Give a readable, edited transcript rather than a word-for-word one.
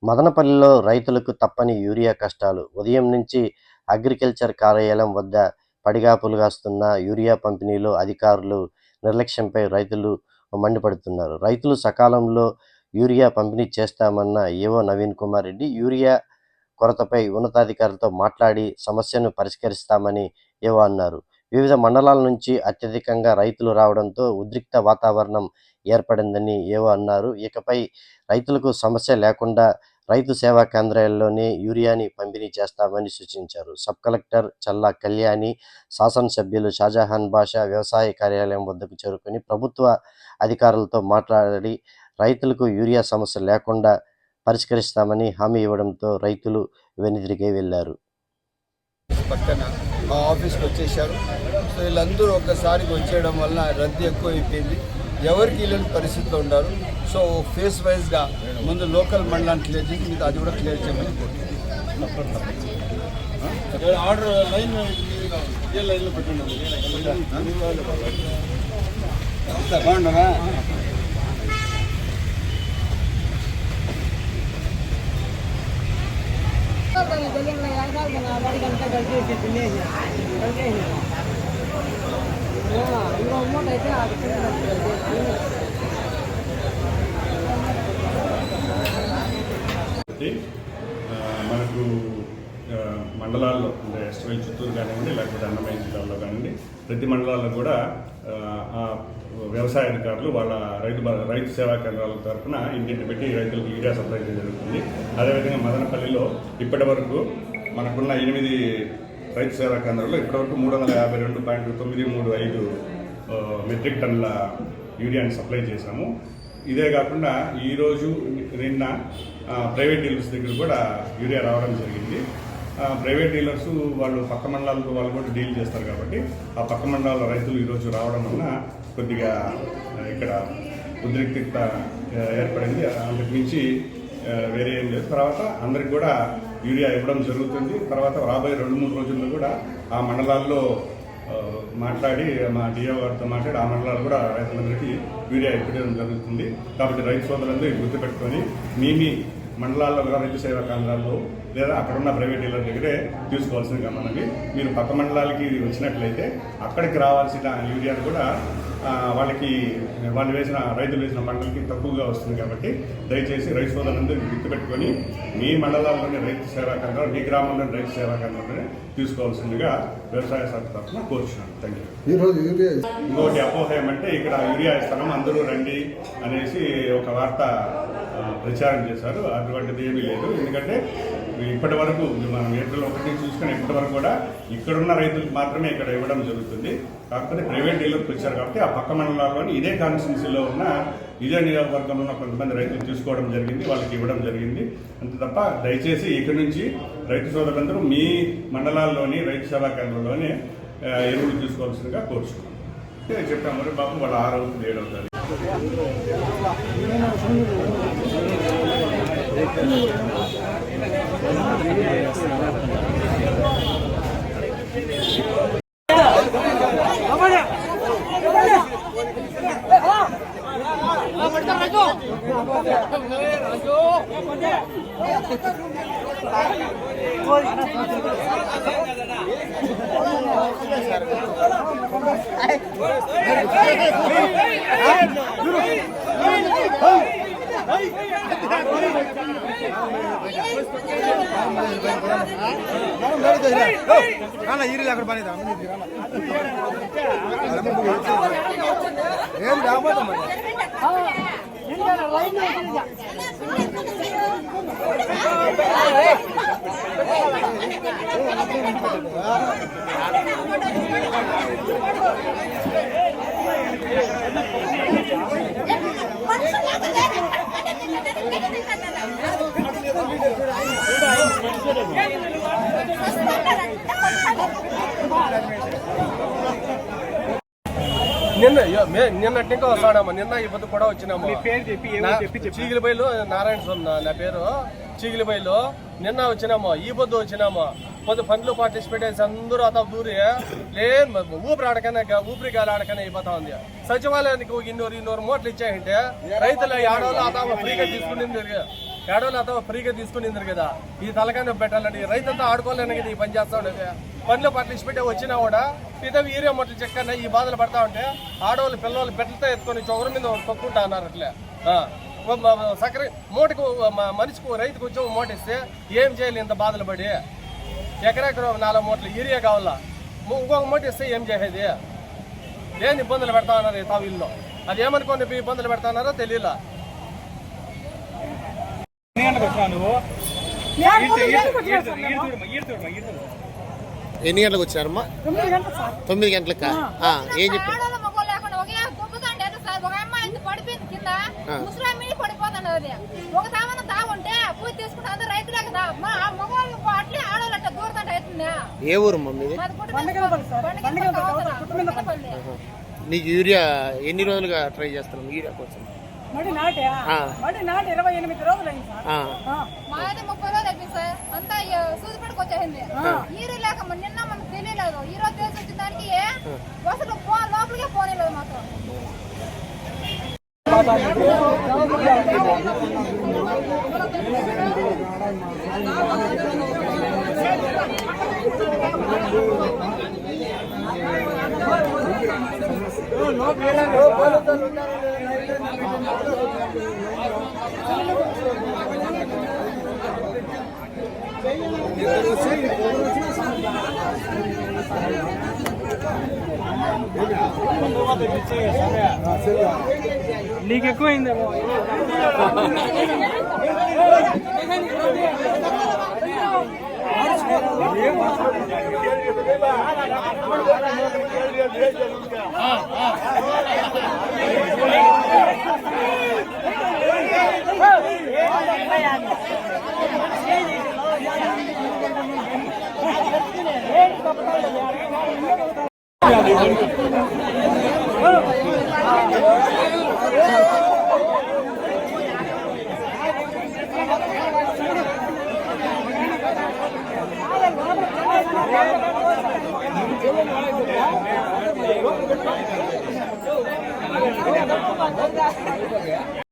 మదనపల్లిలో రైతులకు తప్పని యూరియా కష్టాలు. ఉదయం నుంచి అగ్రికల్చర్ కార్యాలయం వద్ద పడిగాపులు కాస్తున్న యూరియా పంపిణీలో అధికారులు నిర్లక్ష్యంపై రైతులు మండిపడుతున్నారు. రైతులు సకాలంలో యూరియా పంపిణీ చేస్తామన్న ఈవో నవీన్ కుమార్ రెడ్డి యూరియా కొరతపై ఉన్నతాధికారులతో మాట్లాడి సమస్యను పరిష్కరిస్తామని ఈవో అన్నారు. వివిధ మండలాల నుంచి అత్యధికంగా రైతులు రావడంతో ఉద్రిక్త వాతావరణం ఏర్పడిందని ఈవో అన్నారు. ఇకపై రైతులకు సమస్య లేకుండా రైతు సేవా కేంద్రాల్లోనే యూరియాని పంపిణీ చేస్తామని సూచించారు. సబ్ కలెక్టర్ చల్లా కళ్యాణి, శాసనసభ్యులు షాజహాన్ బాషా వ్యవసాయ కార్యాలయం వద్దకు చేరుకుని ప్రభుత్వ అధికారులతో మాట్లాడి రైతులకు యూరియా సమస్య లేకుండా పరిష్కరిస్తామని హామీ ఇవ్వడంతో రైతులు వెనుదిరిగి వెళ్లారు. పక్కన ఆఫీస్కి వచ్చేసారు. సో వీళ్ళందరూ ఒక్కసారికి వచ్చేయడం వల్ల రద్దీ ఎక్కువ అయిపోయింది. ఎవరికి వీళ్ళని పరిస్థితిలో ఉన్నారు. సో ఫేస్ వైజ్గా ముందు లోకల్ మండలాన్ని క్లియర్ చేసి మీకు అది కూడా క్లియర్ చేయమని ఆర్డర్ లైన్ ఏ లైన్లో పెట్టండి. బాగుండగా మనకు మండలాల్లో అంటే ఎస్ట్రల్ చిత్తూరు కానివ్వండి, లేకపోతే అన్నమయ్య జిల్లాలో కానివ్వండి, ప్రతి మండలాల్లో కూడా వ్యవసాయ అధికారులు వాళ్ళ రైతు సేవా కేంద్రాల తరఫున ఇంటింటి పెట్టి రైతులకు యూరియా సప్లై చేయడం జరుగుతుంది. అదేవిధంగా మదనపల్లిలో ఇప్పటి వరకు మనకున్న 8 రైతు సేవా కేంద్రాల్లో ఇప్పటివరకు 352.935 మెట్రిక్ టన్నుల యూరియాని సప్లై చేశాము. ఇదే కాకుండా ఈరోజు నిన్న ప్రైవేట్ డీలర్స్ దగ్గర కూడా యూరియా రావడం జరిగింది. ప్రైవేట్ డీలర్స్ వాళ్ళు పక్క మండలాలతో వాళ్ళు కూడా డీల్ చేస్తారు కాబట్టి ఆ పక్క మండలాల రైతులు ఈరోజు రావడం వలన కొద్దిగా ఇక్కడ ఉద్రిక్తత ఏర్పడింది. అందుకు మించి వేరే ఏం లేదు. తర్వాత అందరికి కూడా యూరియా ఇవ్వడం జరుగుతుంది. తర్వాత రాబోయే 2-3 రోజుల్లో కూడా ఆ మండలాల్లో మాట్లాడి మా డిఓ గారితో మాట్లాడి ఆ మండలాలు కూడా రైతులందరికీ యూరియా ఇవ్వడం జరుగుతుంది. కాబట్టి రైతు సోదరులందరూ గుర్తుపెట్టుకొని మీ మండలాల్లో రైతు సేవా కేంద్రాల్లో లేదా అక్కడున్న ప్రైవేట్ డీలర్ దగ్గరే తీసుకోవాల్సిన గమనవి. మీరు పక్క మండలాలకి వచ్చినట్లయితే అక్కడికి రావాల్సిన యూరియాను కూడా రైతులు వేసిన పంటలకి తక్కువగా వస్తుంది. కాబట్టి దయచేసి రైతు సోదరులందరూ గుర్తుపెట్టుకొని మీ మండలాల్లోని రైతు సేవా కేంద్రాలు, మీ గ్రామంలోని రైతు సేవా కేంద్రంలోనే తీసుకోవాల్సిందిగా వ్యవసాయ శాఖ తరఫున కోరుచున్నాను. Thank you. ఇంకోటి అపోహ ఏమంటే ఇక్కడ యూరియా ఇస్తాము అందరూ రండి అనేసి ఒక వార్త ప్రచారం చేశారు. అటువంటిది ఏమీ లేదు. ఎందుకంటే ఇప్పటి వరకు మనం ఏప్రిల్ 1 చూసుకుని ఇప్పటి వరకు కూడా ఇక్కడున్న రైతులకు మాత్రమే ఇక్కడ ఇవ్వడం జరుగుతుంది. కాకపోతే ప్రైవేట్ డీలర్కి వచ్చారు కాబట్టి ఆ పక్క మండలాల్లోని ఇదే కాన్స్టిట్యున్సీలో ఉన్న ఇదే నియోజకవర్గంలో ఉన్న కొంతమంది రైతులు తీసుకోవడం జరిగింది, వాళ్ళకి ఇవ్వడం జరిగింది. అంతే తప్ప దయచేసి ఇక్కడి నుంచి రైతు సోదరులందరూ మీ మండలాల్లోని రైతు సేవా కేంద్రంలోనే ఎరువులు తీసుకోవాల్సిందిగా కోరుచున్నాం. చెప్పాము మరి బాబు వాళ్ళు 6 అవుతుంది 7 అవుతారు. నిన్నటి ఇంకా వస్తాడమ్మా. నిన్న ఈ పొద్దు కూడా వచ్చినాము. చీగిలిబైలు నారాయణ స్వామి నా పేరు. చీగిలిబైలు నిన్న వచ్చినాము, ఈ పొద్దు వచ్చినాము. పొద్దు పనులు పార్టిసిపేట్ చేసి అందరూ అత దూరి లేదు ఊపిరి ఆడకనే ఊపిరి గాలి ఆడకనే అయిపోతా ఉంది. సచివాలయానికి 200 మూటలు ఇచ్చాయంటే రైతులు ఆడవాళ్ళు అత ఫ్రీగా తీసుకుని ఏడవలు అతో ఫ్రీగా తీసుకునిందరు కదా ఈ తలకాయ పెట్టాలండి రైతులతో ఆడుకోలేను కదా ఈ పని చేస్తా ఉండేది పనిలో పార్టిసిపేట్ వచ్చినా కూడా ఇదే యూరియా మొట్టలు చెక్కన ఈ బాధలు పడతా ఉంటే ఆడవాళ్ళు పిల్లలు బెట్టలతో ఎత్తుకొని చొగరు మీద తొక్కుంటా అన్నారు అట్లే సక్కర మూటకు మనిషికి రైతుకు వచ్చి మూట ఇస్తే ఏం చేయాలి ఇంత బాధలు పడి ఎకరెకర 4 మూటలు యూరియా కావాలా ఇంకొక మూట ఇస్తే ఏం చేసేది ఏం ఇబ్బందులు పెడతా ఉన్నారు ఈ తావిల్లో అది ఏమనుకోని ఇబ్బందులు పెడతా ఉన్నారో తెలియలా ఎన్ని గంటలకు వచ్చారమ్మా 9 గంటలకా ఏం చెప్పారు పడిపోతున్నది ఒక సామాన్ తాగుంటే పూజ తీసుకుంటే అందరూ రైతులే కదా మగవాళ్ళు అట్లే ఆడవాళ్ళు అట్లా దూరదంట అవుతుందా ఏ ఊరు మమ్మీ నీకు యూరియా ఎన్ని రోజులుగా ట్రై చేస్తున్నాం యూరియా కోసం మడి నాటి 28 రోజులు అయింది మాది 30 రోజులు అయిపోయింది సార్ అంతా సూదిపడికి వచ్చేసింది ఈరు లేక నిన్న మనకు తెలియలేదు ఈ రోజు తెలిసి వచ్చిన దానికి అసలు లోపలికే పోనేలేదు మాతో నీకు ఎక్కువైందేమో